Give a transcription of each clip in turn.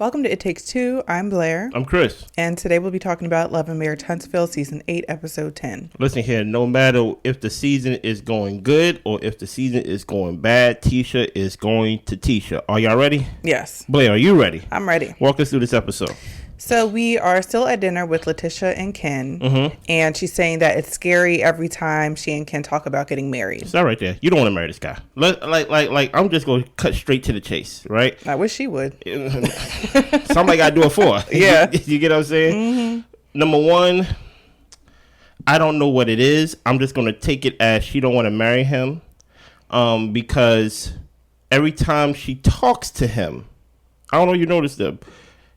Welcome to It Takes Two. I'm Blair. I'm Chris. And today we'll be talking about Love and Marriage Huntsville Season 8, Episode 10. Listen here, no matter if the season is going good or if the season is going bad, Tisha is going to Tisha. Are y'all ready? Yes. Blair, are you ready? I'm ready. Walk us through this episode. So we are still at dinner with Latisha and Ken, and she's saying that it's scary every time she and Ken talk about getting married. Stop right there. You don't want to marry this guy. I'm just going to cut straight to the chase, right? I wish she would. Somebody got to do it for her. Yeah. You get what I'm saying? Number one, I don't know what it is. I'm just going to take it as she don't want to marry him because every time she talks to him, I don't know if you noticed them.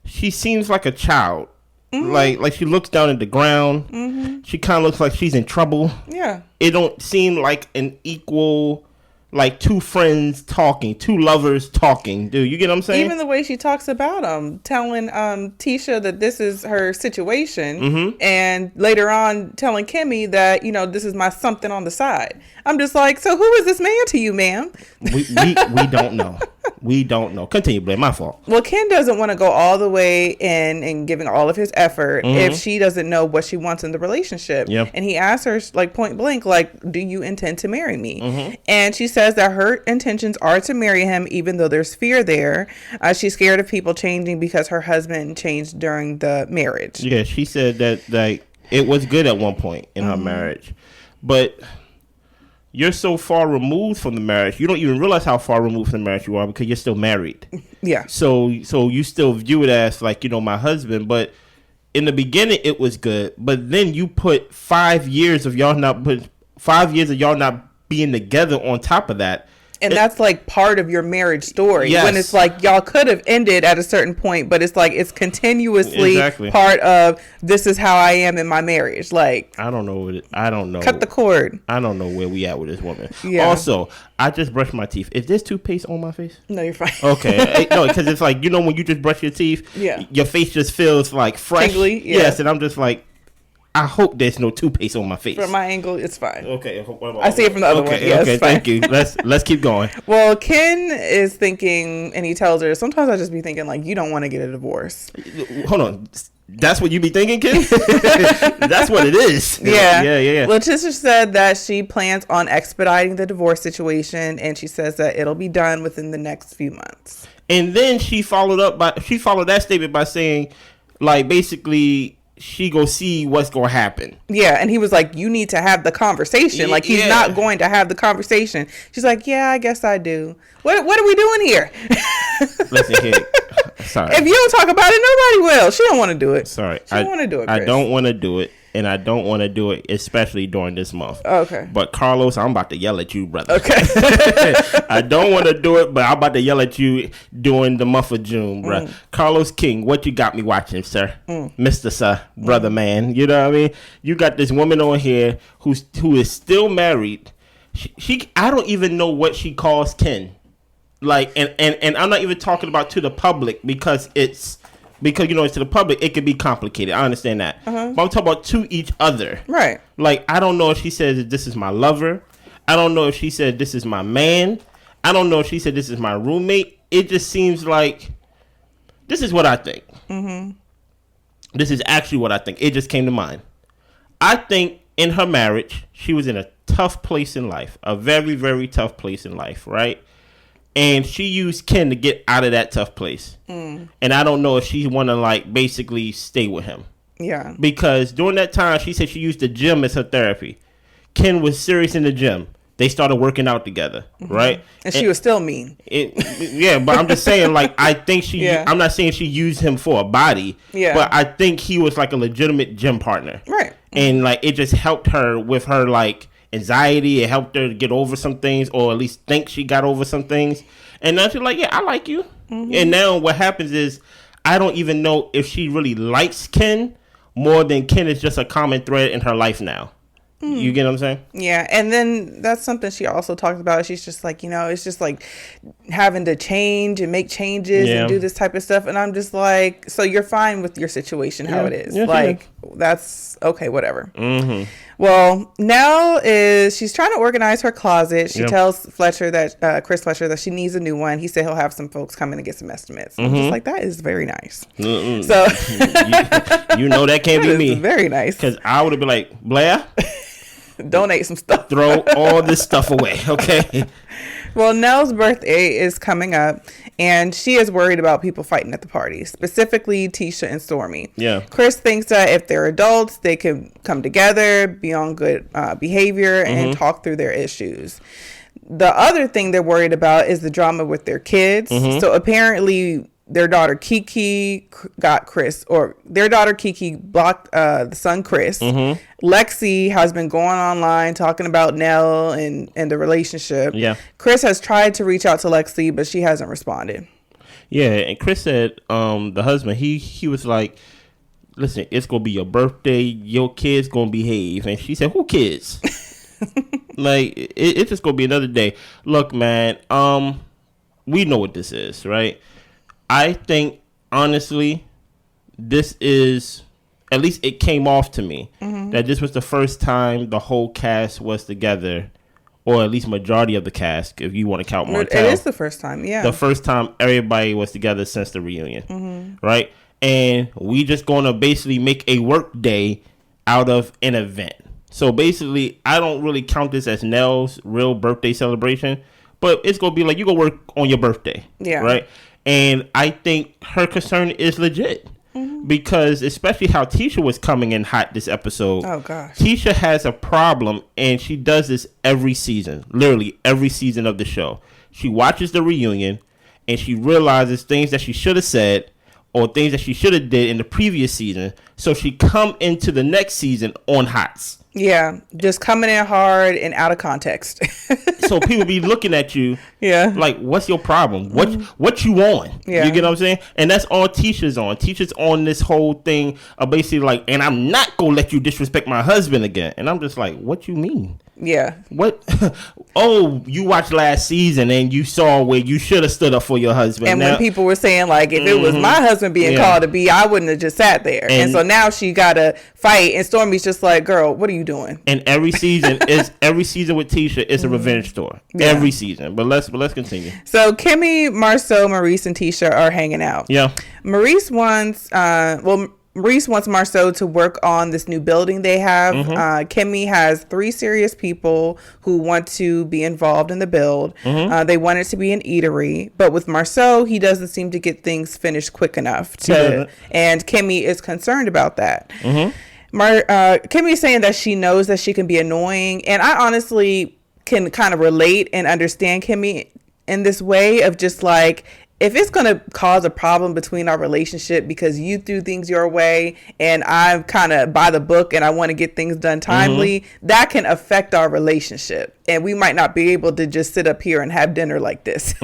She seems like a child. Like she looks down at the ground. She kind of looks like she's in trouble. Yeah. It don't seem like an equal, like two friends talking, two lovers talking. Dude, you get what I'm saying? Even the way she talks about him, telling Tisha that this is her situation, and later on telling Kimmy that, you know, this is my something on the side. I'm just like, so who is this man to you, ma'am? We don't know. We don't know. Continue, Blair. My fault. Well, Ken doesn't want to go all the way in and giving all of his effort if she doesn't know what she wants in the relationship. Yep. And he asks her, like, point blank, like, do you intend to marry me? And she says that her intentions are to marry him, even though there's fear there. She's scared of people changing because her husband changed during the marriage. Yeah, she said that, like, it was good at one point in her marriage. But you're so far removed from the marriage, you don't even realize how far removed from the marriage you are because you're still married. Yeah. So you still view it as like, you know, my husband. But in the beginning, it was good. But then you put 5 years of y'all not being together on top of that. And that's like part of your marriage story. Yes. When it's like y'all could have ended at a certain point, but it's like it's continuously part of this is how I am in my marriage. Like, I don't know. I don't know. Cut the cord. I don't know where we at with this woman. Yeah. Also, I just brushed my teeth. Is there toothpaste on my face? No, you're fine. Okay. No, because it's like, you know, when you just brush your teeth, your face just feels like fresh. Tingly, yeah. Yes, and I'm just like, I hope there's no toothpaste on my face. From my angle, it's fine. Okay. I see it from the other one. Yeah, okay, it's fine. thank you. Let's keep going. Well, Ken is thinking, and he tells her, sometimes I just be thinking, like, you don't want to get a divorce. Hold on. That's what you be thinking, Ken? That's what it is. Yeah. Yeah. Tisha said that she plans on expediting the divorce situation, and she says that it'll be done within the next few months. And then she followed that statement by saying, like, basically, she go see what's gonna happen. Yeah, and he was like, you need to have the conversation. Like, he's not going to have the conversation. She's like, yeah, I guess I do. What are we doing here? Listen here. Sorry. If you don't talk about it, nobody will. She don't want to do it. Sorry. She don't want to do it, Chris. I don't want to do it. And I don't want to do it, especially during this month. Okay. But Carlos, I'm about to yell at you, brother. Okay. I don't want to do it, but I'm about to yell at you during the month of June, bro. Carlos King, what you got me watching, sir? Mr. Sir, brother man. You know what I mean? You got this woman on here who is still married. She I don't even know what she calls Ken. Like, and I'm not even talking about to the public because you know, it's to the public, it could be complicated. I understand that. But I'm talking about to each other. Right. Like, I don't know if she says this is my lover. I don't know if she said this is my man. I don't know if she said this is my roommate. It just seems like this is what I think. This is actually what I think. It just came to mind. I think in her marriage, she was in a tough place in life. A very, very tough place in life, right? And she used Ken to get out of that tough place. And I don't know if she want to, like, basically stay with him. Yeah. Because during that time, she said she used the gym as her therapy. Ken was serious in the gym. They started working out together, right? And she was still mean. Yeah, but I'm just saying, like, I think I'm not saying she used him for a body. Yeah. But I think he was, like, a legitimate gym partner. Right. And, like, it just helped her with her, like, anxiety. It helped her to get over some things, or at least think she got over some things. And now she's like, yeah, I like you. And now what happens is, I don't even know if she really likes Ken more than Ken is just a common thread in her life now. You get what I'm saying? Yeah. And then that's something she also talked about. She's just like, you know, it's just like having to change and make changes and do this type of stuff. And I'm just like, so you're fine with your situation how it is. Like, that's okay, whatever. Well, she's trying to organize her closet. She tells Fletcher that Chris Fletcher that she needs a new one. He said he'll have some folks come in and get some estimates. I'm just like, that is very nice. Mm-mm. So you know that can't be me. Very nice. Because I would have been like, Blair, donate some stuff. Throw all this stuff away, okay? Well, Nell's birthday is coming up, and she is worried about people fighting at the party, specifically Tisha and Stormi. Yeah. Chris thinks that if they're adults, they can come together, be on good behavior, and talk through their issues. The other thing they're worried about is the drama with their kids. So apparently their daughter Kiki got Chris, or their daughter Kiki blocked the son Chris. Lexi has been going online talking about Nell and the relationship. Yeah. Chris has tried to reach out to Lexi, but she hasn't responded. Yeah, and Chris said, the husband, he was like, listen, it's gonna be your birthday, your kid's gonna behave. And she said, who kids? Like, it's just gonna be another day. Look, man, we know what this is, right? I think, honestly, this is, at least it came off to me, that this was the first time the whole cast was together, or at least majority of the cast, if you want to count Martell. It is the first time, yeah. The first time everybody was together since the reunion, right? And we just going to basically make a work day out of an event. So basically, I don't really count this as Nell's real birthday celebration, but it's going to be like, you're going to work on your birthday, right? And I think her concern is legit. Because especially how Tisha was coming in hot this episode. Oh, gosh. Tisha has a problem, and she does this every season. Literally every season of the show. She watches the reunion, and she realizes things that she should have said or things that she should have did in the previous season. So she come into the next season on hots. Yeah, just coming in hard and out of context. So people be looking at you, like, what's your problem? What you on? Yeah. You get what I'm saying? And that's all Tisha's on. Tisha's on this whole thing of basically like, and I'm not gonna let you disrespect my husband again. And I'm just like, what you mean? Yeah. What? Oh, you watched last season and you saw where you should have stood up for your husband. And now, when people were saying, like, if it was my husband being called to be, I wouldn't have just sat there. And so now she got to fight. And Stormi's just like, girl, what are you doing? And every season with Tisha is a revenge story. Yeah. Every season. But let's continue. So Kimmy, Marsau, Maurice, and Tisha are hanging out. Yeah. Maurice wants Marsau to work on this new building they have. Kimmy has 3 serious people who want to be involved in the build. They want it to be an eatery, but with Marsau, he doesn't seem to get things finished quick enough. And Kimmy is concerned about that. Kimmy is saying that she knows that she can be annoying, and I honestly can kind of relate and understand Kimmy in this way of just like, if it's going to cause a problem between our relationship because you do things your way and I'm kind of by the book and I want to get things done timely, that can affect our relationship. And we might not be able to just sit up here and have dinner like this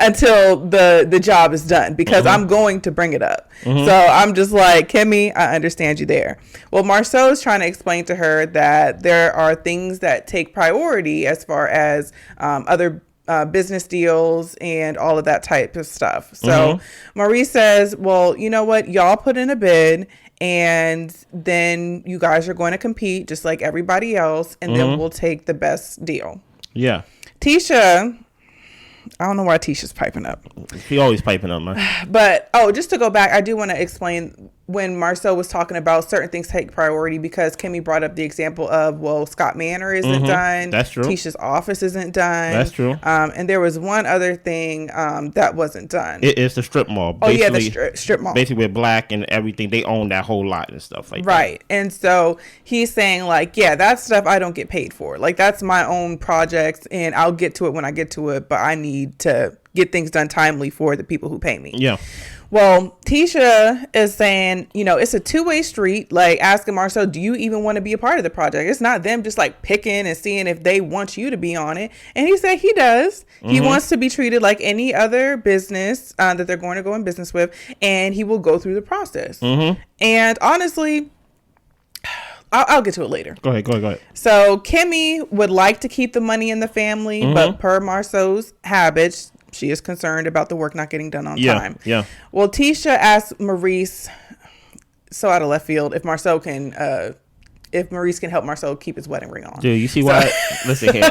until the job is done, because I'm going to bring it up. So I'm just like, Kimmy, I understand you there. Well, Marsau is trying to explain to her that there are things that take priority as far as other business deals and all of that type of stuff. So Maurice says, well, you know what? Y'all put in a bid and then you guys are going to compete just like everybody else. And then we'll take the best deal. Yeah. Tisha, I don't know why Tisha's piping up. She always piping up, man. But, just to go back, I do want to explain when Marsau was talking about certain things take priority, because Kimmy brought up the example of, well, Scott Manor isn't done. That's true. Tisha's office isn't done. That's true. And there was one other thing that wasn't done. It's the strip mall. Basically, the strip mall. Basically, with Black and everything, they own that whole lot and stuff like that. Right. And so he's saying, like, yeah, that stuff I don't get paid for. Like, that's my own projects, and I'll get to it when I get to it, but I need to get things done timely for the people who pay me. Yeah. Well, Tisha is saying, it's a two-way street, like asking Marsau, do you even want to be a part of the project? It's not them just like picking and seeing if they want you to be on it. And he said he does. He wants to be treated like any other business that they're going to go in business with, and he will go through the process. And honestly, I'll get to it later. Go ahead. So Kimmy would like to keep the money in the family, but per Marsau's habits, she is concerned about the work not getting done on time. Yeah. Well, Tisha asked Maurice, so out of left field, if Marsau can if Maurice can help Marsau keep his wedding ring on. Dude, you see why? Listen here.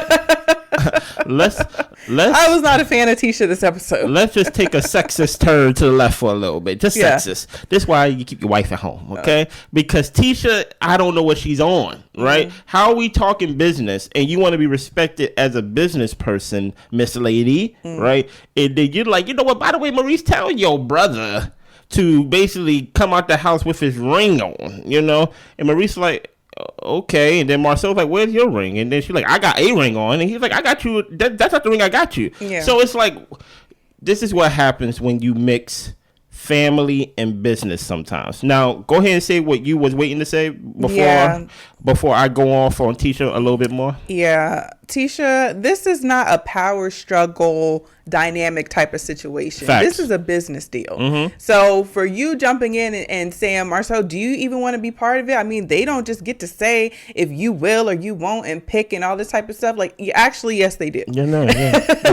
let's I was not a fan of Tisha this episode. Let's just take a sexist turn to the left for a little bit. Just sexist. This is why you keep your wife at home, okay? Because Tisha, I don't know what she's on, right? How are we talking business and you want to be respected as a business person, Miss Lady, right? And then you're like, you know what? By the way, Maurice, tell your brother to basically come out the house with his ring on, you know? And Maurice like, okay. And then Marcel's like, where's your ring? And then she's like, I got a ring on. And he's like, I got you. That's not the ring I got you. Yeah. So it's like, this is what happens when you mix family and business sometimes. Now, go ahead and say what you was waiting to say before I go off on Tisha a little bit more. Yeah. Tisha, this is not a power struggle dynamic type of situation. Facts. This is a business deal. So for you jumping in and saying, Marsau, do you even want to be part of it? I mean, they don't just get to say if you will or you won't and pick and all this type of stuff. Like, actually, yes, they do.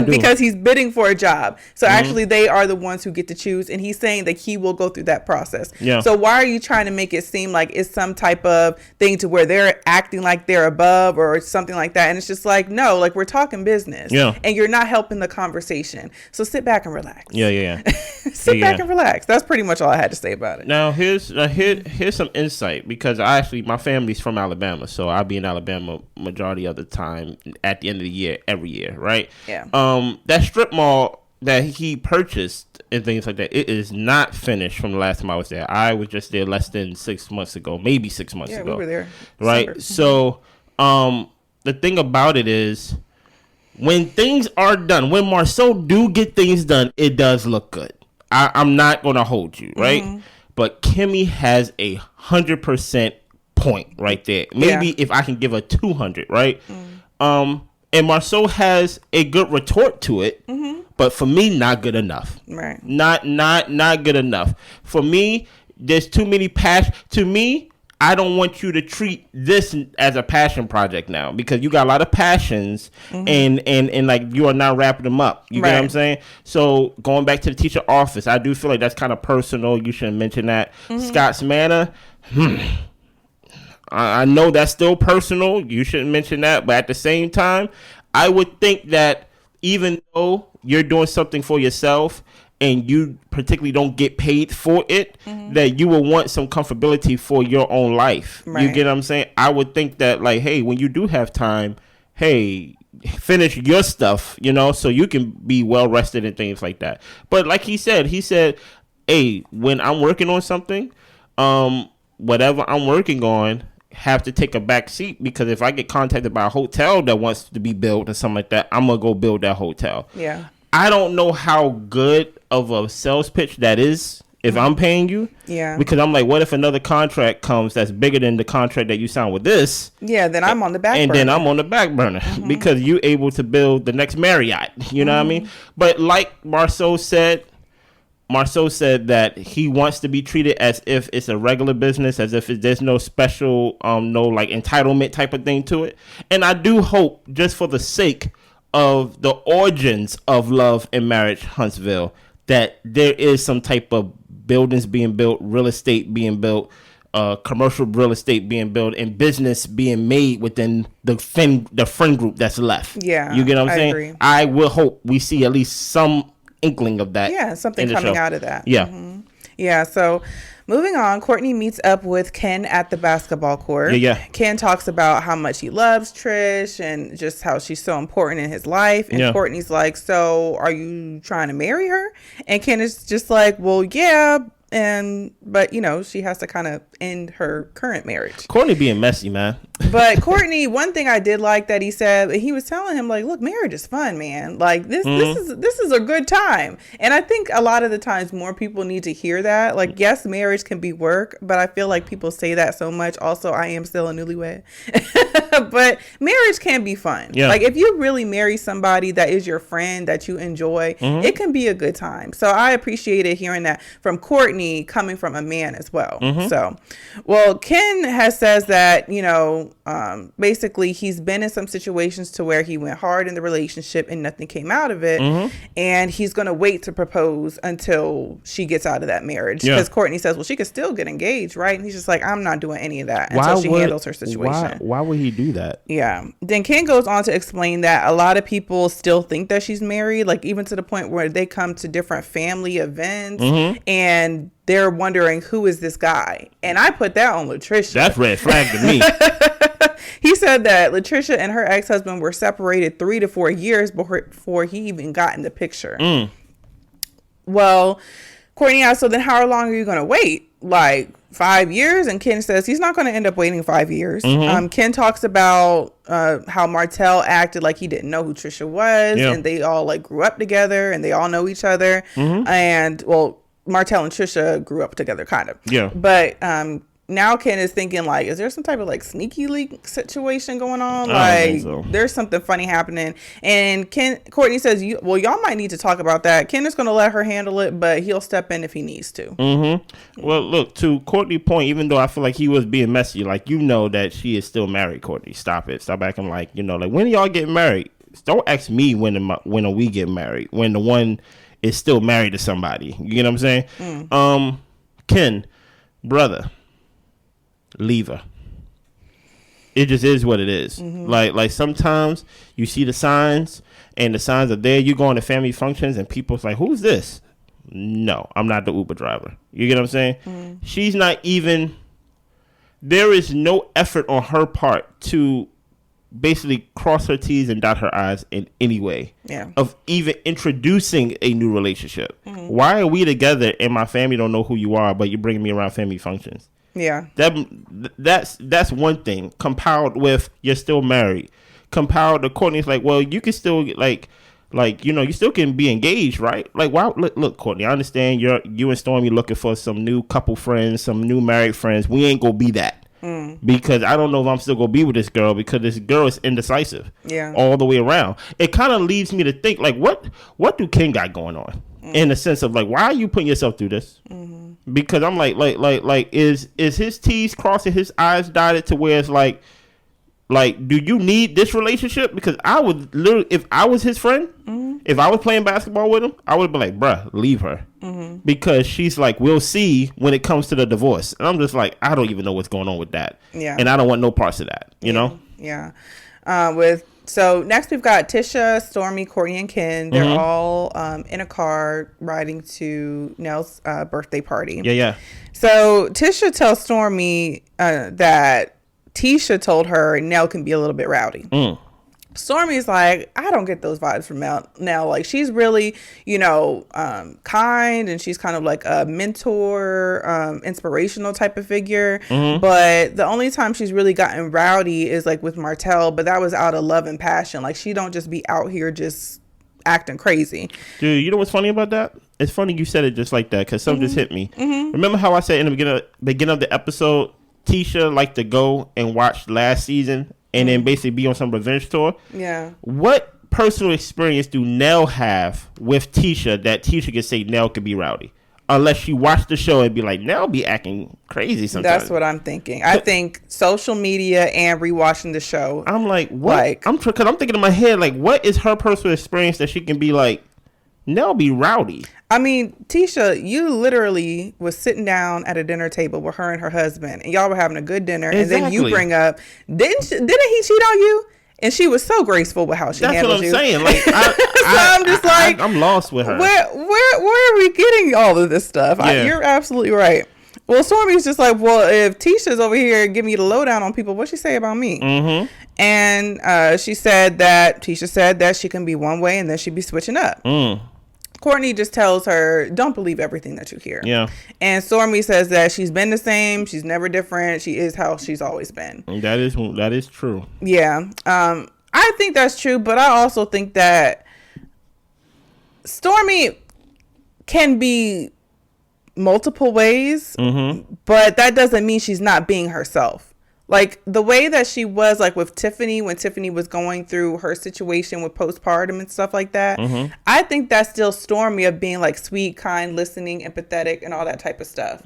Because he's bidding for a job. So actually, they are the ones who get to choose. And he's saying that he will go through that process. Yeah. So why are you trying to make it seem like it's some type of thing to where they're acting like they're above or something like that? And it's just like, no, like we're talking business. Yeah. And you're not helping the conversation. So sit back and relax. Sit back and relax. That's pretty much all I had to say about it. Now here's some insight, because my family's from Alabama, so I'll be in Alabama majority of the time at the end of the year, every year, right? Yeah. That strip mall that he purchased and things like that, it is not finished from the last time I was there. I was just there less than 6 months ago, maybe 6 months ago. Yeah, we were there. Right. So the thing about it is, when things are done, when Marsau do get things done, it does look good. I'm not going to hold you, right? But Kimmy has 100% point right there. Maybe if I can give a 200, right? And Marsau has a good retort to it, but for me, not good enough. Right. Not good enough. For me, there's too many passion. To me, I don't want you to treat this as a passion project now, because you got a lot of passions and like you are not wrapping them up. You get what I'm saying? So going back to the teacher office, I do feel like that's kind of personal. You shouldn't mention that. Scott's Manor, I know that's still personal. You shouldn't mention that. But at the same time, I would think that even though you're doing something for yourself and you particularly don't get paid for it, that you will want some comfortability for your own life. Right. You get what I'm saying? I would think that, like, hey, when you do have time, hey, finish your stuff, you know, so you can be well rested and things like that. But like he said, hey, when I'm working on something, whatever I'm working on, have to take a back seat, because if I get contacted by a hotel that wants to be built or something like that, I'm going to go build that hotel. Yeah. I don't know how good of a sales pitch that is if I'm paying you. Yeah. Because I'm like, what if another contract comes that's bigger than the contract that you signed with this? Yeah, then I'm on the back burner. And then I'm on the back burner because you able to build the next Marriott. You know what I mean? But like Marsau said that he wants to be treated as if it's a regular business, as if there's no special, no like entitlement type of thing to it. And I do hope, just for the sake of the origins of Love and Marriage Huntsville, that there is some type of buildings being built, real estate being built, commercial real estate being built, and business being made within the friend group that's left. Yeah, you get what I'm saying? Agree. I will hope we see at least some inkling of that. Yeah, something coming out of that. Yeah. Yeah, so moving on, Courtney meets up with Ken at the basketball court. Yeah. Ken talks about how much he loves Trish and just how she's so important in his life. And Courtney's like, so are you trying to marry her? And Ken is just like, well, yeah. But you know, she has to kind of end her current marriage. Courtney being messy, man. But Courtney, one thing I did like that he said, he was telling him like, look, marriage is fun, man. Like this is a good time. And I think a lot of the times more people need to hear that. Like, yes, marriage can be work, but I feel like people say that so much. Also, I am still a newlywed. But marriage can be fun. Yeah. Like if you really marry somebody that is your friend that you enjoy, it can be a good time. So I appreciated hearing that from Courtney. Courtney coming from a man as well. So, well, Ken says that, basically he's been in some situations to where he went hard in the relationship and nothing came out of it. And he's going to wait to propose until she gets out of that marriage. Because Courtney says, well, she could still get engaged, right? And he's just like, I'm not doing any of that until she handles her situation. Why would he do that? Yeah. Then Ken goes on to explain that a lot of people still think that she's married, like even to the point where they come to different family events and they're wondering, who is this guy? And I put that on Latricia. That's red flag to me. He said that Latricia and her ex-husband were separated 3 to 4 years before he even got in the picture. Well, Courtney asked, so then how long are you going to wait? Like 5 years? And Ken says he's not going to end up waiting 5 years. Ken talks about how Martell acted like he didn't know who Tricia was, and they all like grew up together and they all know each other. And well, Martell and Tricia grew up together, kind of. Yeah. But now Ken is thinking like, is there some type of like sneaky leak situation going on? Like there's something funny happening. And Courtney says, y'all might need to talk about that. Ken is going to let her handle it, but he'll step in if he needs to. Well, look, to Courtney's point, even though I feel like he was being messy, like, that she is still married, Courtney. Stop it. Stop acting like, like, when are y'all getting married? Don't ask me when are we getting married, when the one is still married to somebody. You get what I'm saying? Ken, brother, leave her. It just is what it is. Like sometimes you see the signs and the signs are there. You go into family functions and people's like, who's this? No, I'm not the Uber driver. You get what I'm saying? She's not even, there is no effort on her part to basically cross her T's and dot her I's in any way of even introducing a new relationship. Why are we together and my family don't know who you are, but you're bringing me around family functions? Yeah, that's one thing. Compiled with you're still married. Compiled to Courtney's like, well, you can still like you still can be engaged, right? Like, why? Look, Courtney, I understand you and Stormi looking for some new couple friends, some new married friends. We ain't gonna be that because I don't know if I'm still gonna be with this girl because this girl is indecisive. Yeah, all the way around. It kind of leaves me to think like, what do Ken got going on? In the sense of like, why are you putting yourself through this? Because I'm like, is his T's crossing, his I's dotted to where it's like, do you need this relationship? Because I would literally, if I was his friend, if I was playing basketball with him, I would be like, bruh, leave her. Because she's like, we'll see when it comes to the divorce. And I'm just like, I don't even know what's going on with that. Yeah. And I don't want no parts of that, you know? Yeah. So next we've got Tisha, Stormi, Courtney, and Ken. They're all in a car riding to Nell's birthday party. Yeah. So Tisha tells Stormi that Tisha told her Nell can be a little bit rowdy. Stormi's like, I don't get those vibes from Nell. Like, she's really, kind, and she's kind of like a mentor, inspirational type of figure. But the only time she's really gotten rowdy is like with Martell, but that was out of love and passion. Like, she don't just be out here just acting crazy. Dude, you know what's funny about that? It's funny you said it just like that because something just hit me. Remember how I said in the beginning of the episode, Tisha liked to go and watch last season and then basically be on some revenge tour? Yeah. What personal experience do Nell have with Tisha that Tisha can say Nell could be rowdy? Unless she watched the show and be like, Nell be acting crazy sometimes. That's what I'm thinking. I think social media and rewatching the show. I'm like, what? Because I'm thinking in my head, like, what is her personal experience that she can be like, Nell be rowdy? I mean, Tisha, you literally was sitting down at a dinner table with her and her husband, and y'all were having a good dinner, and then you bring up, didn't he cheat on you? And she was so graceful with how she handled you. That's what I'm saying. Like, I'm just like, I'm lost with her. Where are we getting all of this stuff? Yeah. You're absolutely right. Well, Stormi's just like, well, if Tisha's over here giving me the lowdown on people, what'd she say about me? And Tisha said that she can be one way and then she'd be switching up. Courtney just tells her, don't believe everything that you hear. Yeah. And Stormi says that she's been the same. She's never different. She is how she's always been. That is true. Yeah. I think that's true, but I also think that Stormi can be multiple ways, but that doesn't mean she's not being herself. like the way that she was like with Tiffany when Tiffany was going through her situation with postpartum and stuff like that. I think that's still Stormi of being like sweet, kind, listening, empathetic, and all that type of stuff.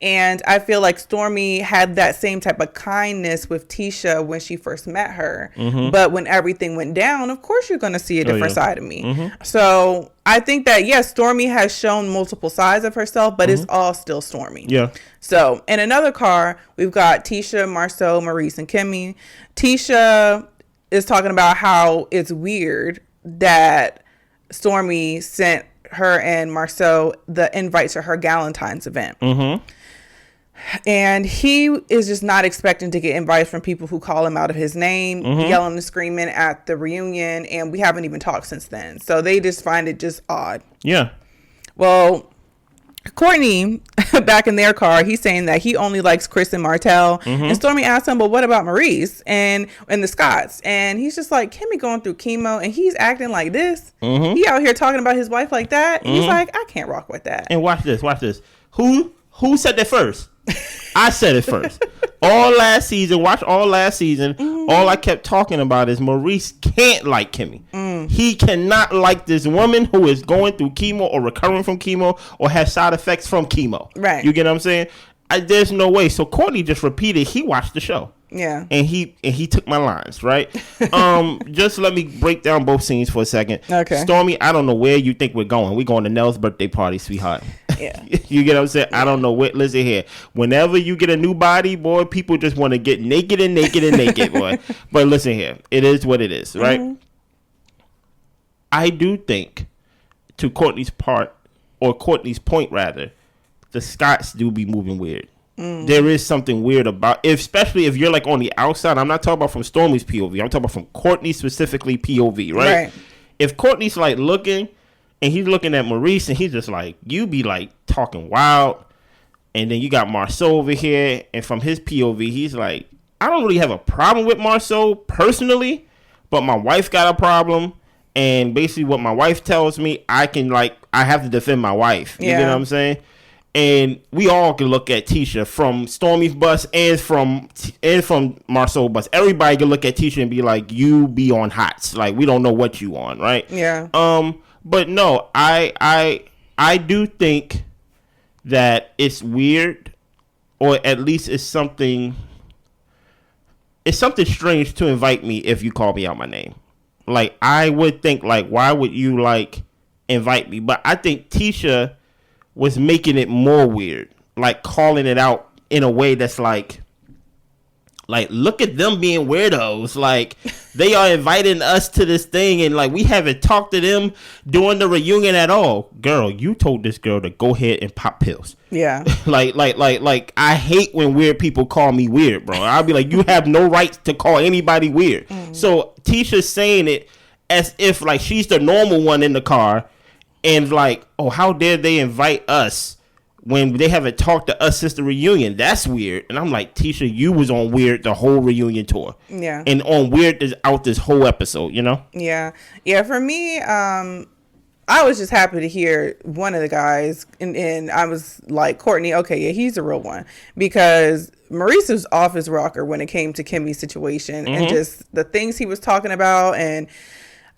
And I feel like Stormi had that same type of kindness with Tisha when she first met her. But when everything went down, of course you're going to see a different side of me. So I think that, yes, Stormi has shown multiple sides of herself, but it's all still Stormi. Yeah. So in another car, we've got Tisha, Marsau, Maurice, and Kimmy. Tisha is talking about how it's weird that Stormi sent her and Marsau the invite to her Galentine's event. And he is just not expecting to get invites from people who call him out of his name, yelling and screaming at the reunion. And we haven't even talked since then. So they just find it just odd. Yeah. Well, Courtney, back in their car, he's saying that he only likes Chris and Martell. And Stormi asked him, well, what about Maurice and the Scotts? And he's just like, Kimmy going through chemo and he's acting like this. He out here talking about his wife like that. And he's like, I can't rock with that. And watch this. Who said that first? I said it first. All last season, all I kept talking about is Maurice can't like Kimmy. He cannot like this woman who is going through chemo or recovering from chemo or has side effects from chemo. Right. You get what I'm saying? There's no way. So Courtney just repeated he watched the show. Yeah. And he took my lines, right? Just let me break down both scenes for a second. Okay. Stormi, I don't know where you think we're going. We're going to Nell's birthday party, sweetheart. Yeah. You get what I'm saying? I don't know what. Listen here. Whenever you get a new body, boy, people just want to get naked, boy. But listen here. It is what it is, right? I do think, to Courtney's point, rather, the Scotts do be moving weird. There is something weird about, especially if you're like on the outside. I'm not talking about from Stormi's POV. I'm talking about from Courtney specifically POV, right? If Courtney's like looking and he's looking at Maurice and he's just like, you be like talking wild. And then you got Marsau over here. And from his POV, he's like, I don't really have a problem with Marsau personally, but my wife got a problem. And basically what my wife tells me, I have to defend my wife. You get what I'm saying? And we all can look at Tisha from Stormi's bus and from Marsau's bus. Everybody can look at Tisha and be like, you be on hots. Like, we don't know what you on, right? Yeah. But no, I do think that it's weird, or at least it's something strange to invite me if you call me out my name. Like, I would think, like, why would you, like, invite me? But I think Tisha was making it more weird, like calling it out in a way that's like look at them being weirdos. Like, they are inviting us to this thing and like we haven't talked to them during the reunion at all. Girl, you told this girl to go ahead and pop pills. Yeah. like I hate when weird people call me weird, bro. I'll be like, you have no right to call anybody weird. So Tisha's saying it as if like she's the normal one in the car. And like, oh, how dare they invite us when they haven't talked to us since the reunion? That's weird. And I'm like, Tisha, you was on weird the whole reunion tour. Yeah. And on weird out this whole episode, you know? Yeah. Yeah, for me, I was just happy to hear one of the guys. And I was like, Courtney, okay, yeah, he's a real one. Because Maurice was off his rocker when it came to Kimmy's situation. And just the things he was talking about. And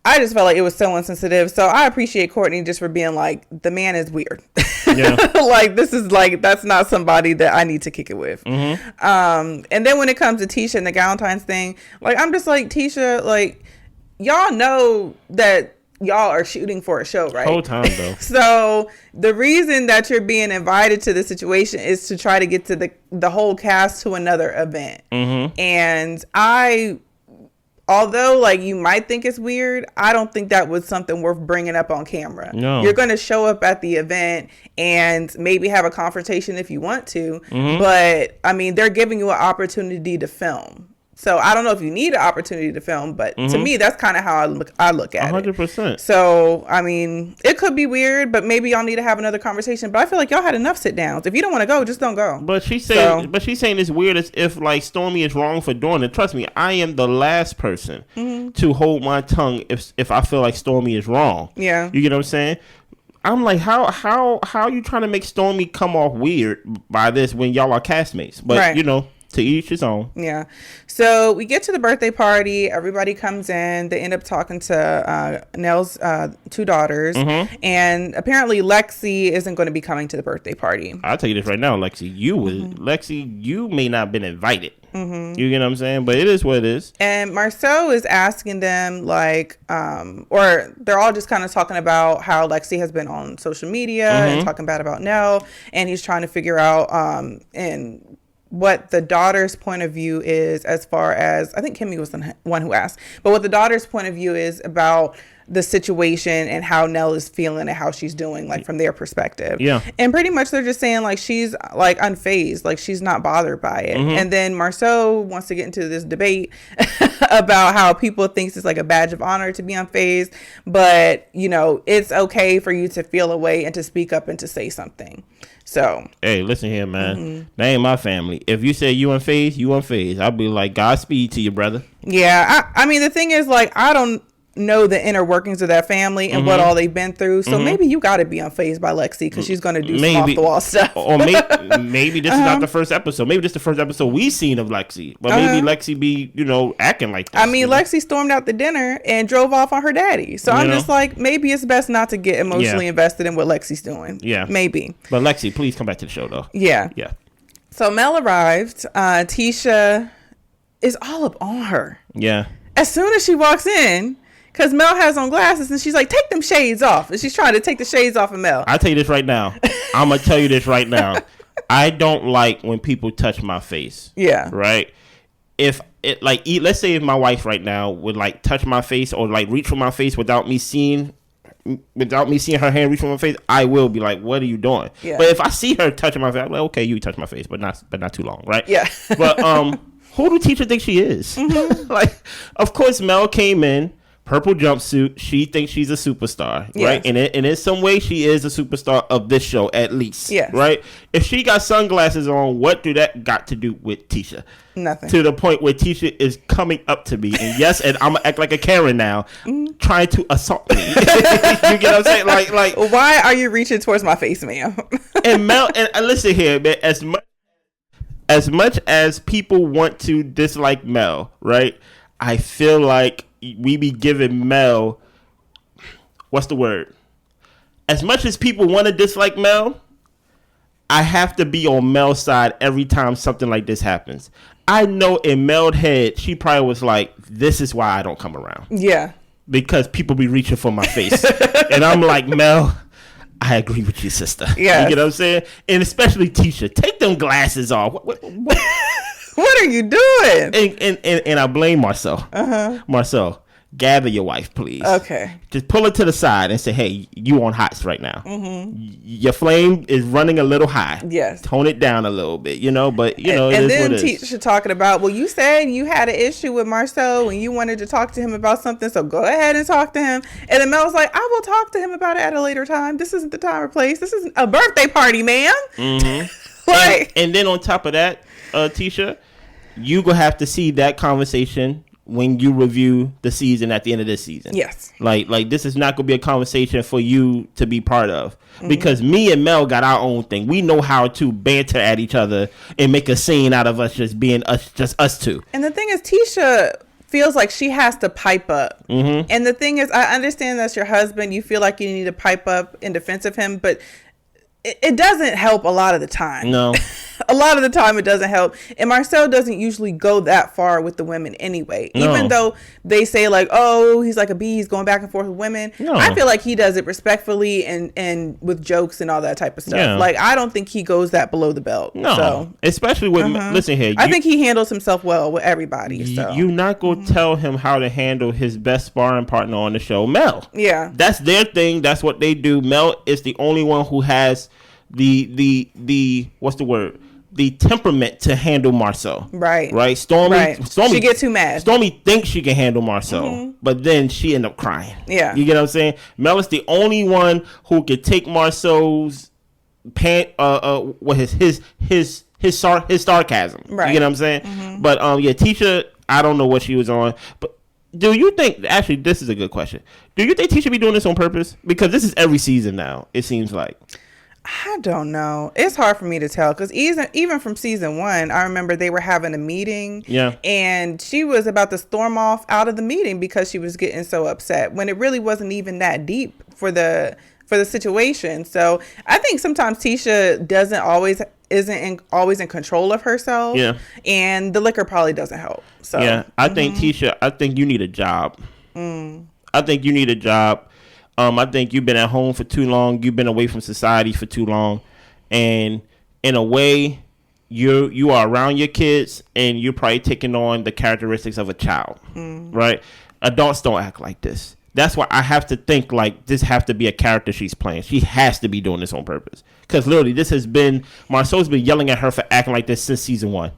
I just felt like it was so insensitive. So I appreciate Courtney just for being like, the man is weird. Yeah. Like, this is like, that's not somebody that I need to kick it with. And then when it comes to Tisha and the Galentine's thing, like, I'm just like, Tisha, like, y'all know that y'all are shooting for a show, right? Whole time, though. So the reason that you're being invited to the situation is to try to get to the whole cast to another event. And although, like, you might think it's weird, I don't think that was something worth bringing up on camera. No. You're going to show up at the event and maybe have a confrontation if you want to. But, I mean, they're giving you an opportunity to film. So I don't know if you need an opportunity to film, but to me, that's kind of how I look at 100%. It. So, I mean, it could be weird, but maybe y'all need to have another conversation. But I feel like y'all had enough sit downs. If you don't want to go, just don't go. But she's saying it's weird as if like Stormi is wrong for doing it. Trust me, I am the last person to hold my tongue if I feel like Stormi is wrong. Yeah. You get what I'm saying? I'm like, how are you trying to make Stormi come off weird by this when y'all are castmates? But you know. To each his own. Yeah. So we get to the birthday party. Everybody comes in. They end up talking to Nell's 2 daughters. And apparently Lexi isn't going to be coming to the birthday party. I'll tell you this right now, Lexi. You may not have been invited. You get what I'm saying? But it is what it is. And Marsau is asking them, like, or they're all just kind of talking about how Lexi has been on social media and talking bad about Nell. And he's trying to figure out and what the daughter's point of view is, as far as, I think Kimmy was the one who asked, but what the daughter's point of view is about the situation and how Nell is feeling and how she's doing, like, from their perspective. Yeah. And pretty much they're just saying, like, she's, like, unfazed, like, she's not bothered by it. And then Marsau wants to get into this debate about how people thinks it's like a badge of honor to be unfazed, but, you know, it's okay for you to feel a way and to speak up and to say something. So, hey, listen here, man. That ain't my family. If you say you unfazed, you unfazed. I'll be like, Godspeed to you, brother. Yeah. I mean, the thing is, like, I don't know the inner workings of that family and what all they've been through. So maybe you got to be unfazed by Lexi because she's going to do some off the wall stuff. Or maybe this is not the first episode. Maybe this is the first episode we've seen of Lexi. But maybe Lexi be, you know, acting like this. I mean, Lexi stormed out the dinner and drove off on her daddy. So I'm just like, maybe it's best not to get emotionally invested in what Lexi's doing. Yeah. Maybe. But Lexi, please come back to the show, though. Yeah. Yeah. So Mel arrived. Tisha is all up on her. Yeah. As soon as she walks in, because Mel has on glasses, and she's like, take them shades off. And she's trying to take the shades off of Mel. I'll tell you this right now. I'm going to tell you this right now. I don't like when people touch my face. Yeah. Right? If it, like, let's say if my wife right now would, like, touch my face or, like, reach for my face without me seeing her hand reach for my face, I will be like, what are you doing? Yeah. But if I see her touching my face, I'm like, okay, you touch my face, but not too long, right? Yeah. But who do Tisha think she is? Like, of course, Mel came in. Purple jumpsuit. She thinks she's a superstar, right? And in some way, she is a superstar of this show, at least. Yes. Right? If she got sunglasses on, what do that got to do with Tisha? Nothing. To the point where Tisha is coming up to me, and yes, and I'm gonna act like a Karen now, trying to assault me. You get what I'm saying? Like, why are you reaching towards my face, ma'am? And Mel, and listen here, man. As much as people want to dislike Mel, right? I feel like we be giving Mel, what's the word? As much as people want to dislike Mel, I have to be on Mel's side every time something like this happens. I know in Mel's head, she probably was like, this is why I don't come around. Yeah. Because people be reaching for my face. And I'm like, Mel, I agree with you, sister. Yeah. You get what I'm saying? And especially Tisha, take them glasses off. What are you doing? And I blame Marcel. Marcel, gather your wife, please. Okay. Just pull her to the side and say, hey, you on hots right now. Your flame is running a little high. Yes. Tone it down a little bit, you know, but, you know, and then Tisha talking about, well, you said you had an issue with Marcel and you wanted to talk to him about something, so go ahead and talk to him. And then Mel was like, I will talk to him about it at a later time. This isn't the time or place. This isn't a birthday party, ma'am. And then on top of that, Tisha, you gonna have to see that conversation when you review the season at the end of this season. Yes. Like this is not gonna be a conversation for you to be part of, because me and Mel got our own thing. We know how to banter at each other and make a scene out of us just being us two. And the thing is, Tisha feels like she has to pipe up. And the thing is, I understand that's your husband. You feel like you need to pipe up in defense of him, but it doesn't help a lot of the time. No. A lot of the time it doesn't help. And Marcel doesn't usually go that far with the women anyway. No. Even though they say like, oh, he's like a bee, he's going back and forth with women. No. I feel like he does it respectfully and with jokes and all that type of stuff. Yeah. Like, I don't think he goes that below the belt. No. So, especially with, listen here. I think he handles himself well with everybody. So. You're not going to tell him how to handle his best sparring partner on the show, Mel. Yeah. That's their thing. That's what they do. Mel is the only one who has the what's the word? The temperament to handle Marcel. Right. Stormi, she gets too mad. Stormi thinks she can handle Marcel, but then she end up crying. Yeah. You get what I'm saying? Mel is the only one who could take Marcel's his sarcasm. Right. You get what I'm saying? But yeah, Tisha, I don't know what she was on, but do you think, actually, this is a good question. Do you think Tisha be doing this on purpose? Because this is every season now, it seems like. I don't know. It's hard for me to tell because even from season 1, I remember they were having a meeting. Yeah. And she was about to storm off out of the meeting because she was getting so upset when it really wasn't even that deep for the situation. So I think sometimes Tisha isn't always in control of herself. Yeah. And the liquor probably doesn't help. So yeah, I think Tisha, I think you need a job. I think you need a job. I think you've been at home for too long. You've been away from society for too long. And in a way, you are around your kids and you're probably taking on the characteristics of a child, right? Adults don't act like this. That's why I have to think like this have to be a character she's playing. She has to be doing this on purpose. Because literally, this has been, Marsau's been yelling at her for acting like this since season 1.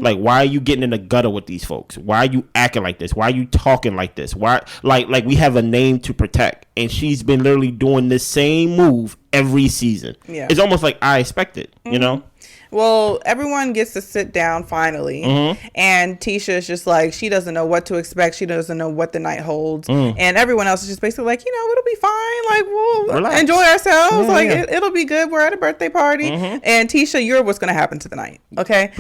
Like, why are you getting in the gutter with these folks? Why are you acting like this? Why are you talking like this? Why, like we have a name to protect. And she's been literally doing this same move every season. Yeah. It's almost like I expected, you know? Well, everyone gets to sit down finally, and Tisha is just like, she doesn't know what to expect. She doesn't know what the night holds, and everyone else is just basically like, it'll be fine. Like, we'll Relax. Enjoy ourselves. It'll be good. We're at a birthday party, and Tisha, you're what's going to happen to the night. Okay,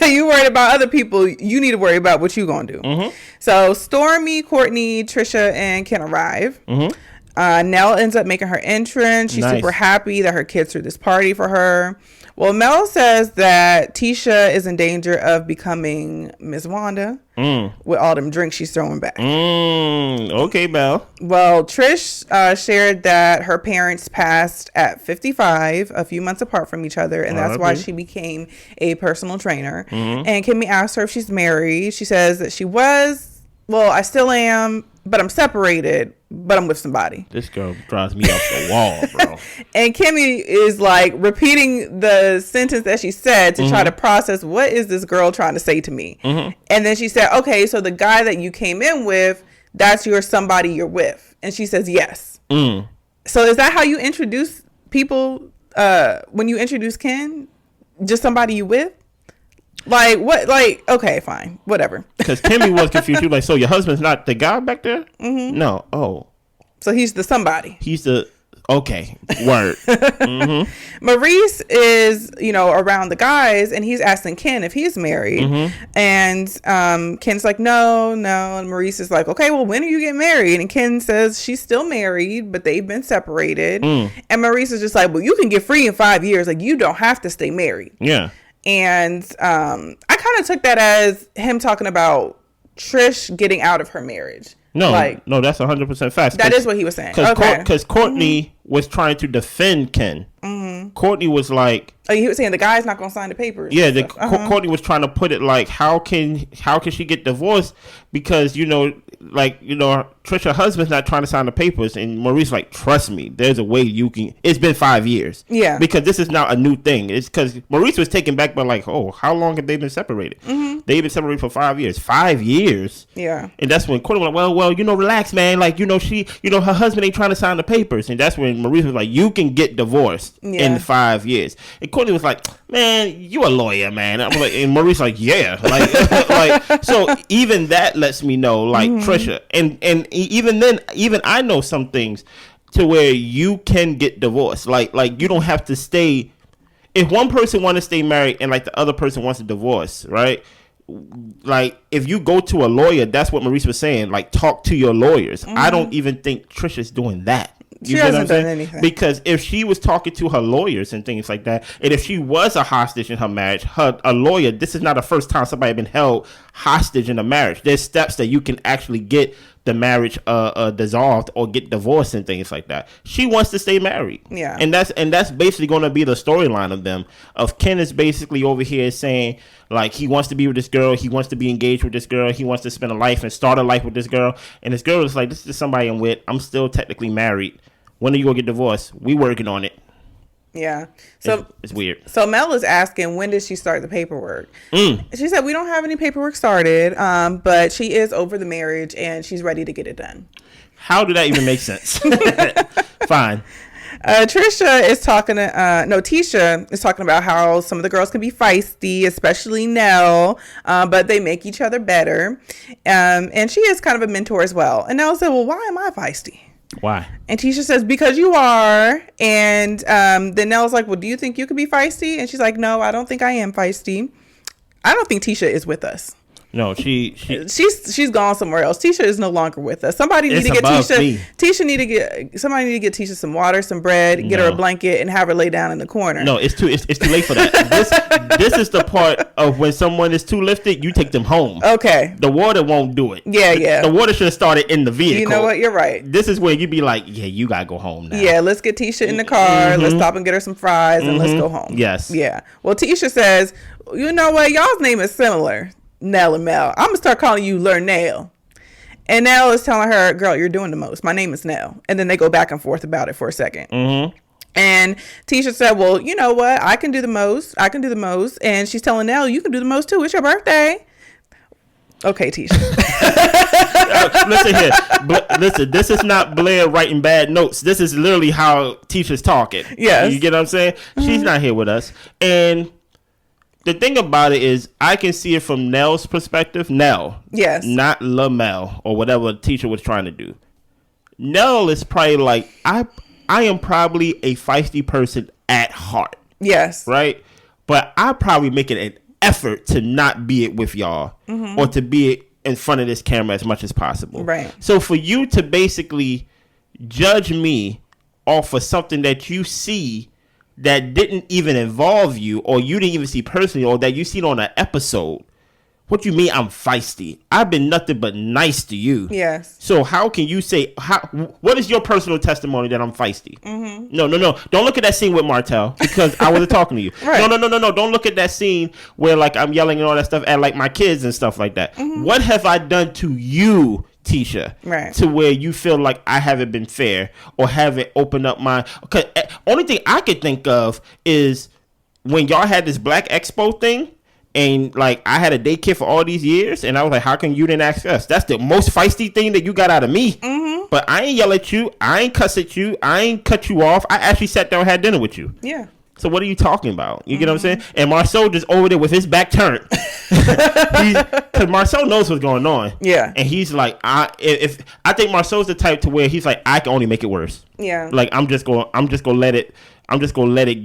you worried about other people. You need to worry about what you gonna do. So Stormi, Courtney, Tricia, and Ken arrive. Nell ends up making her entrance. She's super happy that her kids threw this party for her. Well, Mel says that Tisha is in danger of becoming Miss Wanda with all them drinks she's throwing back. Okay, Mel. Well, Trish shared that her parents passed at 55, a few months apart from each other, and that's why she became a personal trainer. And Kimmy asked her if she's married. She says that she was. Well, I still am, but I'm separated, but I'm with somebody. This girl drives me off the wall, bro. And Kimmy is like repeating the sentence that she said to try to process what is this girl trying to say to me. And then she said, okay, so the guy that you came in with, that's your somebody you're with. And she says, yes. So is that how you introduce people when you introduce Ken? Just somebody you with? Like, what? Like, okay, fine. Whatever. Because Kimmy was confused. She was like, so your husband's not the guy back there? No. Oh. So he's the somebody. He's the... Okay. Word. Maurice is, around the guys, and he's asking Ken if he's married. And Ken's like, no. And Maurice is like, okay, well, when are you getting married? And Ken says she's still married, but they've been separated. And Maurice is just like, well, you can get free in 5 years. Like, you don't have to stay married. Yeah. And I kind of took that as him talking about Trish getting out of her marriage. No, that's 100% facts. That is what he was saying. Because Courtney was trying to defend Ken. Courtney was like... Oh, he was saying the guy's not going to sign the papers. Yeah, Courtney was trying to put it like, how can she get divorced? Because, Trisha's husband's not trying to sign the papers. And Maurice like, trust me, there's a way you can... It's been 5 years. Yeah. Because this is not a new thing. It's because Maurice was taken back by like, oh, how long have they been separated? They've been separated for 5 years. 5 years? Yeah. And that's when Courtney was like, well, relax, man. Like, she, her husband ain't trying to sign the papers. And that's when Maurice was like, you can get divorced in 5 years. And Courtney was like, man, you a lawyer, man. I'm like, and Maurice like, yeah. Like, so even that lets me know, like, Tricia. And even then, even I know some things to where you can get divorced. Like you don't have to stay. If one person wants to stay married and like the other person wants to divorce, right? Like if you go to a lawyer, that's what Maurice was saying. Like talk to your lawyers. I don't even think Tricia's doing that. She hasn't done anything. Because if she was talking to her lawyers and things like that, and if she was a hostage in her marriage, a lawyer, this is not the first time somebody been held hostage in a marriage. There's steps that you can actually get the marriage dissolved or get divorced and things like that. She wants to stay married. Yeah. And that's basically going to be the storyline of them. Of Ken is basically over here saying like he wants to be with this girl, he wants to be engaged with this girl, he wants to spend a life and start a life with this girl, and this girl is like, this is somebody I'm with, I'm still technically married. When are you gonna get divorced? We working on it. Yeah. So it's weird. So Mel is asking, when did she start the paperwork? She said, we don't have any paperwork started, but she is over the marriage and she's ready to get it done. How did that even make sense? Fine. Tisha is talking about how some of the girls can be feisty, especially Nell, but they make each other better. And she is kind of a mentor as well. And Nell said, well, why am I feisty? Why? And Tisha says, because you are. And then Nell's like, well, do you think you could be feisty? And she's like, no, I don't think I am feisty. I don't think Tisha is with us. No, she's gone somewhere else. Tisha is no longer with us. Somebody need to get Tisha. Somebody need to get Tisha some water, some bread, get her a blanket, and have her lay down in the corner. No, it's too late for that. This is the part of when someone is too lifted, you take them home. Okay. The water won't do it. Yeah. The water should have started in the vehicle. You know what? You're right. This is where you be like, yeah, you gotta go home now. Yeah, let's get Tisha in the car. Let's stop and get her some fries, and let's go home. Yes. Yeah. Well, Tisha says, you know what? Y'all's name is similar. Nell and Mel. I'm gonna start calling you Nell. And Nell is telling her, girl, you're doing the most. My name is Nell. And then they go back and forth about it for a second. And Tisha said, well, you know what? I can do the most. And she's telling Nell, you can do the most too. It's your birthday. Okay, Tisha. Listen here. Listen, this is not Blair writing bad notes. This is literally how Tisha's talking. Yes. You get what I'm saying? She's not here with us. And the thing about it is, I can see it from Nell's perspective. Nell. Yes. Not Lamel or whatever Tisha was trying to do. Nell is probably like, I am probably a feisty person at heart. Yes. Right? But I probably make it an effort to not be it with y'all or to be it in front of this camera as much as possible. Right. So for you to basically judge me off of something that you see that didn't even involve you, or you didn't even see personally, or that you seen on an episode, what you mean I'm feisty? I've been nothing but nice to you. Yes. So how can you say, what is your personal testimony that I'm feisty? No. Don't look at that scene with Martell, because I wasn't talking to you. Right. No. Don't look at that scene where like I'm yelling and all that stuff at like my kids and stuff like that. What have I done to you, Tisha, right, to where you feel like I haven't been fair or haven't opened up my... Because only thing I could think of is when y'all had this Black Expo thing, and like I had a daycare for all these years, and I was like, how come you didn't ask us? That's the most feisty thing that you got out of me. But I ain't yell at you. I ain't cuss at you. I ain't cut you off. I actually sat down and had dinner with you. Yeah. So what are you talking about? You get what I'm saying? And Marsau just over there with his back turned. Because Marsau knows what's going on. Yeah. And he's like, I think Marsau's the type to where he's like, I can only make it worse. Yeah. Like I'm just gonna let it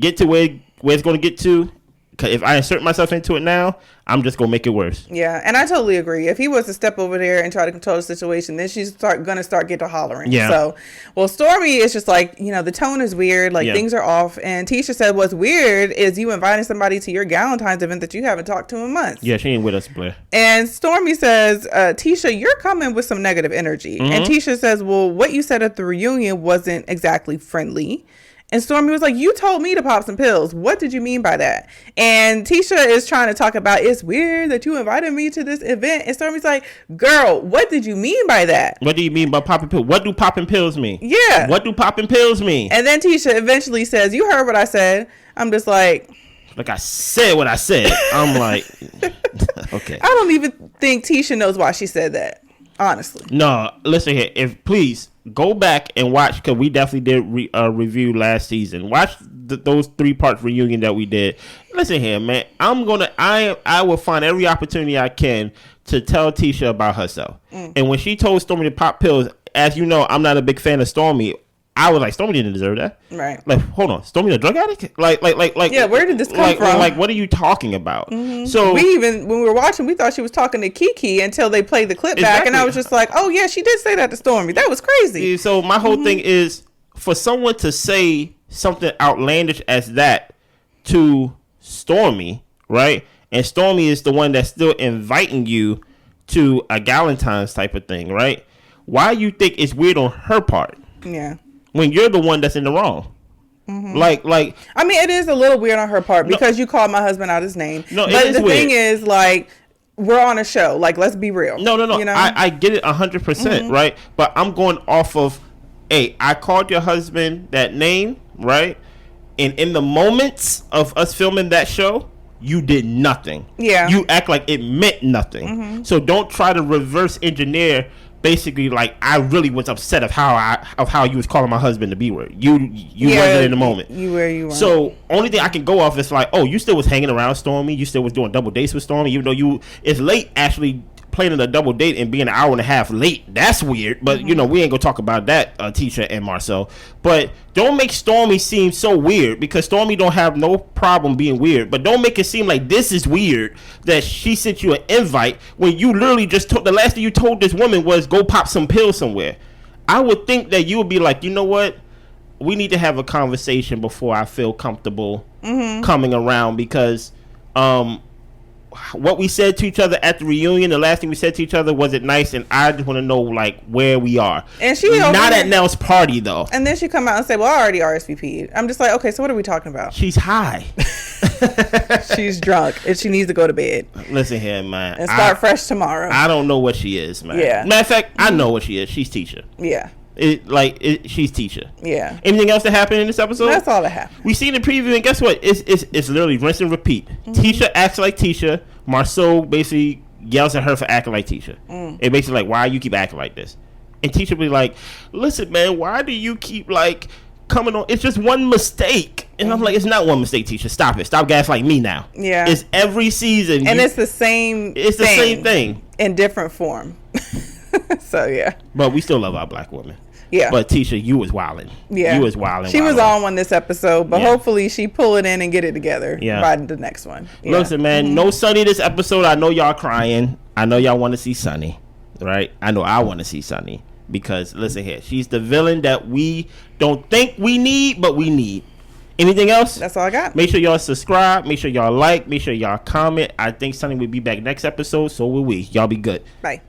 get to where it's gonna get to. Because if I insert myself into it now, I'm just gonna make it worse. Yeah, and I totally agree. If he was to step over there and try to control the situation, then she's gonna start getting to hollering. Yeah. So, well, Stormi is just like, the tone is weird. Like things are off. And Tisha said, what's weird is you inviting somebody to your Galentine's event that you haven't talked to in months. Yeah, she ain't with us, Blair. And Stormi says, Tisha, you're coming with some negative energy. And Tisha says, well, what you said at the reunion wasn't exactly friendly. And Stormi was like, you told me to pop some pills. What did you mean by that? And Tisha is trying to talk about, it's weird that you invited me to this event. And Stormi's like, girl, what did you mean by that? What do you mean by popping pills? What do popping pills mean? Yeah. What do popping pills mean? And then Tisha eventually says, you heard what I said. I'm just like I said what I said. I'm like, okay. I don't even think Tisha knows why she said that, honestly. No, listen here. Please go back and watch, because we definitely did review last season. Watch those 3-part reunion that we did. Listen here, man. I will find every opportunity I can to tell Tisha about herself. And when she told Stormi to pop pills, as you know, I'm not a big fan of Stormi. I was like, Stormi didn't deserve that. Right. Like, hold on, Stormi a drug addict? Like. Yeah, where did this come from? Like, what are you talking about? So when we were watching, we thought she was talking to Kiki until they played the clip back, and I was just like, oh yeah, she did say that to Stormi. That was crazy. So my whole thing is, for someone to say something outlandish as that to Stormi, right? And Stormi is the one that's still inviting you to a Galentine's type of thing, right? Why you think it's weird on her part? Yeah. When you're the one that's in the wrong. Like I mean, it is a little weird on her part because you called my husband out his name. No, but it is the weird. thing is, like, we're on a show. Like, let's be real. No. I get it 100%, right? But I'm going off of, hey, I called your husband that name, right? And in the moments of us filming that show, you did nothing. Yeah. You act like it meant nothing. So don't try to reverse engineer. Basically, like, I really was upset of how you was calling my husband the B word. You wasn't in the moment. You were. So only thing I can go off is like, oh, you still was hanging around Stormi. You still was doing double dates with Stormi, even though it's late actually planning a double date and being an hour and a half late. That's weird. But, you know, we ain't going to talk about that, Tisha and Marsau. But don't make Stormi seem so weird, because Stormi don't have no problem being weird. But don't make it seem like this is weird that she sent you an invite when you literally just told, the last thing you told this woman was go pop some pills somewhere. I would think that you would be like, you know what? We need to have a conversation before I feel comfortable coming around, because what we said to each other at the reunion, the last thing we said to each other, was it nice? And I just want to know like where we are. And she not at Nell's party though. And then she come out and say, well, I already RSVP'd. I'm just like, okay, so what are we talking about? She's high. She's drunk and she needs to go to bed. Listen here, man. And start fresh tomorrow. I don't know what she is, man. Yeah. Matter of fact, I know what she is. She's Tisha. Yeah. She's Tisha. Yeah. Anything else that happened in this episode? That's all that happened. We seen the preview, and guess what? It's literally rinse and repeat. Tisha acts like Tisha. Marsau basically yells at her for acting like Tisha. And basically like, why you keep acting like this? And Tisha be like, listen, man, why do you keep like coming on? It's just one mistake. And I'm like, it's not one mistake, Tisha. Stop it. Stop gaslighting me now. Yeah. It's every season. And it's the same. It's the same thing in different form. So yeah. But we still love our black women. Yeah. But Tisha, you was wilding. Yeah. You was wilding. She was on one this episode, but hopefully she pull it in and get it together by the next one. Yeah. Listen, man, no Sunny this episode. I know y'all crying. I know y'all want to see Sunny, right? I know I want to see Sunny, because listen here, she's the villain that we don't think we need, but we need. Anything else? That's all I got. Make sure y'all subscribe. Make sure y'all like. Make sure y'all comment. I think Sunny will be back next episode. So will we. Y'all be good. Bye.